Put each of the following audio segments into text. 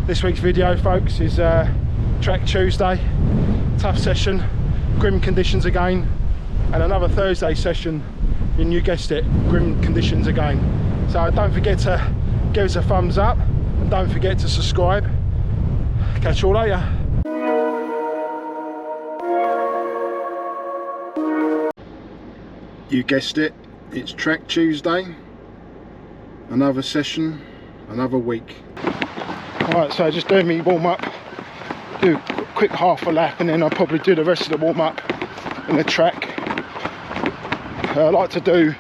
This week's video, folks, is Track Tuesday. Tough session, grim conditions again, and another Thursday session in, you guessed it, grim conditions again. So don't forget to give us a thumbs up and don't forget to subscribe. Catch you all later. You guessed it, it's Track Tuesday. Another session, another week. Alright, so just doing me warm up, do a quick half a lap, and then I'll probably do the rest of the warm up in the track. I like to do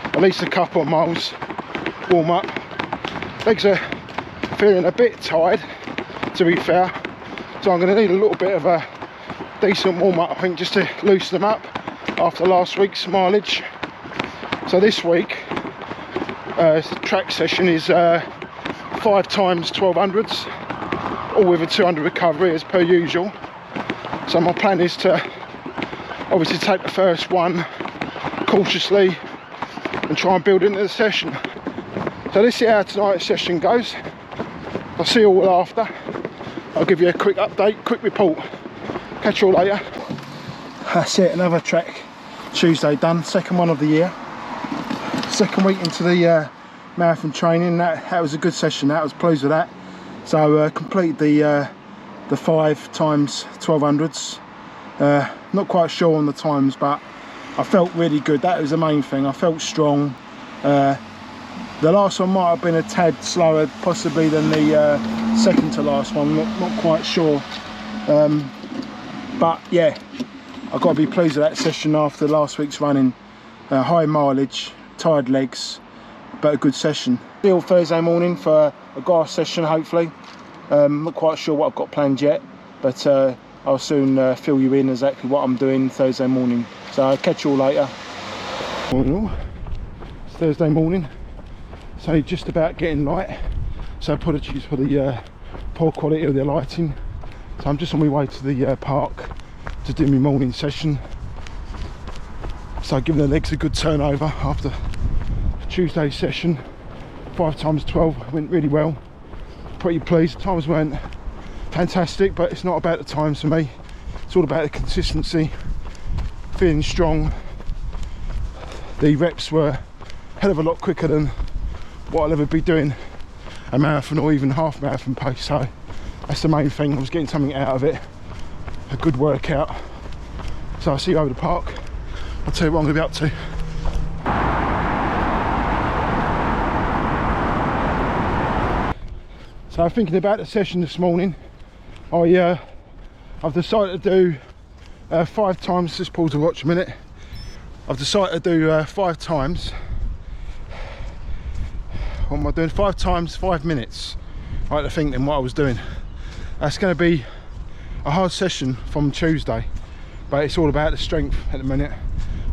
at least a couple of miles warm up. Legs are feeling a bit tired, to be fair, so I'm going to need a little bit of a decent warm up, I think, just to loosen them up after last week's mileage. So this week track session is 5 times 1200s, all with a 200 recovery as per usual. So my plan is to obviously take the first one cautiously and try and build into the session. So let's see how tonight's session goes. I'll see you all after. I'll give you a quick update, quick report. Catch you all later. That's it, another Track Tuesday done, second one of the year. Second week into the marathon training. That was a good session. I was pleased with that. So completed the 5 times 1200s. Not quite sure on the times, but I felt really good. That was the main thing. I felt strong. The last one might have been a tad slower possibly than the second to last one. Not quite sure. But yeah, I've got to be pleased with that session after last week's running. High mileage, tired legs, but a good session. Still Thursday morning for a grass session, hopefully. Not quite sure what I've got planned yet, but I'll soon fill you in exactly what I'm doing Thursday morning. So I'll catch you all later. Morning all. It's Thursday morning, so just about getting light. So apologies for the poor quality of the lighting. So I'm just on my way to the park to do my morning session. So giving the legs a good turnover after Tuesday session. 5 times 12 went really well. Pretty pleased. Times weren't fantastic, but it's not about the times for me. It's all about the consistency, feeling strong. The reps were a hell of a lot quicker than what I'll ever be doing a marathon or even half marathon pace. So that's the main thing. I was getting something out of it, a good workout. So I'll see you over the park. I'll tell you what I'm going to be up to. So thinking about the session this morning, I've decided to do 5 times, just pause to watch a minute. I've decided to do 5 times. What am I doing? 5 times 5 minutes. I like to think then what I was doing. That's going to be a hard session from Tuesday, but it's all about the strength at the minute.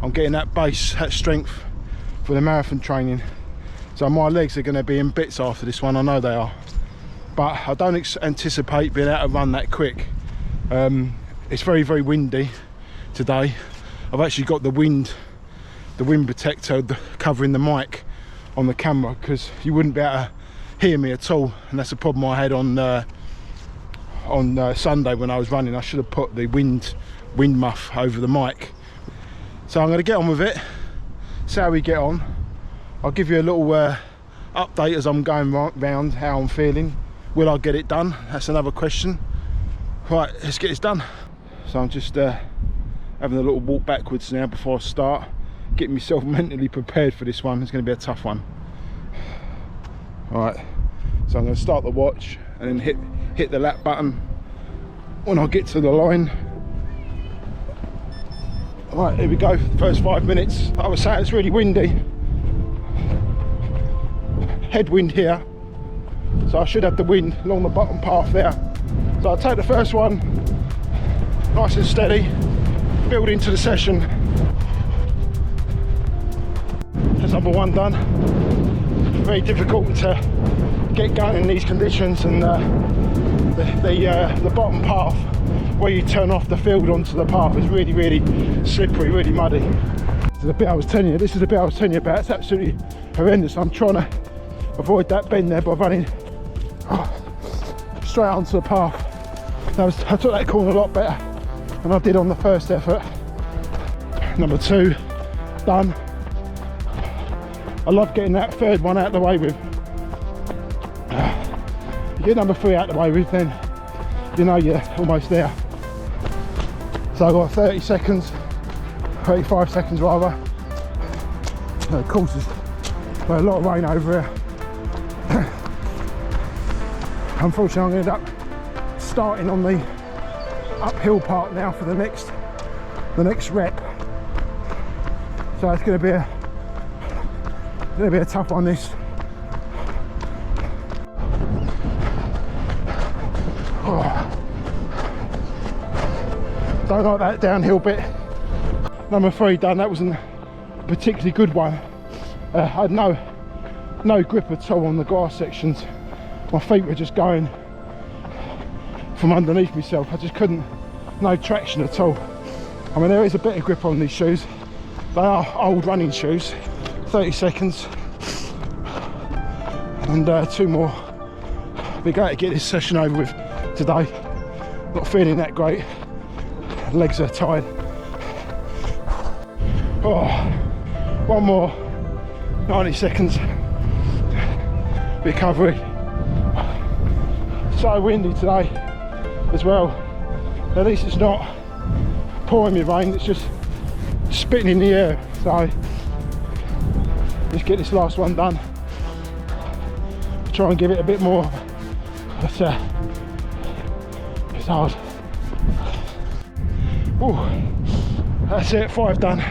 I'm getting that base, that strength for the marathon training. So my legs are going to be in bits after this one, I know they are. But I don't anticipate being able to run that quick. It's very, very windy today. I've actually got the wind protector covering the mic on the camera, because you wouldn't be able to hear me at all. And that's a problem I had on Sunday when I was running. I should have put the wind muff over the mic. So I'm going to get on with it, see how we get on. I'll give you a little update as I'm going round how I'm feeling. Will I get it done? That's another question. Right, let's get this done. So I'm just having a little walk backwards now before I start, getting myself mentally prepared for this one. It's going to be a tough one. Alright, so I'm going to start the watch and then hit the lap button when I get to the line. Right, here we go, first 5 minutes. I was saying it's really windy. Headwind here, so I should have the wind along the bottom path there. So I'll take the first one nice and steady, build into the session. That's number 1 done. Very difficult to get going in these conditions, and the bottom path where you turn off the field onto the path is really, really slippery, really muddy. This is the bit I was telling you about. It's absolutely horrendous. I'm trying to avoid that bend there by running straight onto the path. I took that corner a lot better than I did on the first effort. Number 2 done. I love getting that third one out of the way with. You get number 3 out of the way with, then you know you're almost there. So I've got 30 seconds, 35 seconds rather. Of course, there's a lot of rain over here. Unfortunately, I'm going to end up starting on the uphill part now for the next rep. So it's going to be a tough one, this. Don't like that downhill bit. Number 3 done. That wasn't a particularly good one. I had no grip at all on the grass sections. My feet were just going from underneath myself. I just couldn't, no traction at all. I mean, there is a bit of grip on these shoes. They are old running shoes. 30 seconds and 2 more. We're going to get this session over with today. Not feeling that great. Legs are tired. Oh, 1 more 90 seconds recovery. So windy today as well. At least it's not pouring me rain, it's just spitting in the air. So let's get this last one done. Try and give it a bit more, but it's hard. Ooh, that's it, 5 done.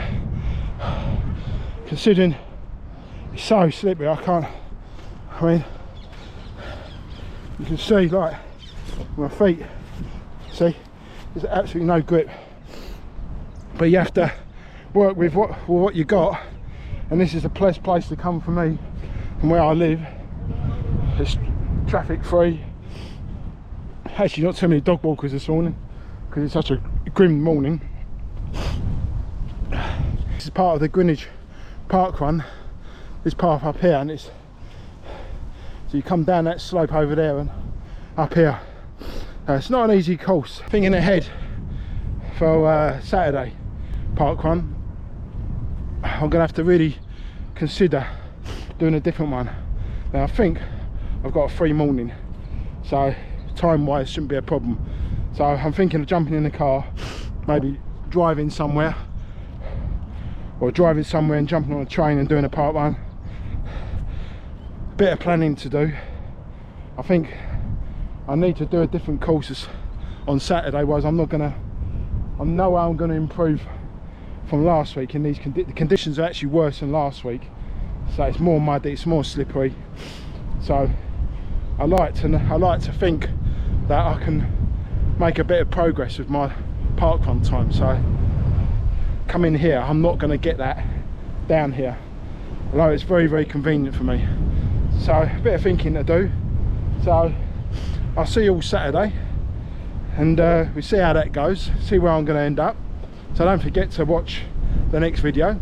Considering it's so slippery, I mean, you can see like my feet, see, there's absolutely no grip. But you have to work with what you got, and this is the best place to come for me from where I live. It's traffic free. Actually not too many dog walkers this morning because it's such a grim morning. This is part of the Greenwich Park run, this path up here, and it's so you come down that slope over there and up here. It's not an easy course. Thinking ahead for Saturday park run, I'm gonna have to really consider doing a different one. Now I think I've got a free morning, so time wise shouldn't be a problem. So I'm thinking of jumping in the car, maybe driving somewhere, or driving somewhere and jumping on a train and doing a park run. Bit of planning to do. I think I need to do a different courses on Saturday, otherwise I know I'm gonna improve from last week. And these the conditions are actually worse than last week, so it's more muddy, it's more slippery. So I like to think that I can make a bit of progress with my park run time. So come in here, I'm not going to get that down here, although it's very, very convenient for me. So a bit of thinking to do. So I'll see you all Saturday, and we see how that goes, see where I'm going to end up. So don't forget to watch the next video.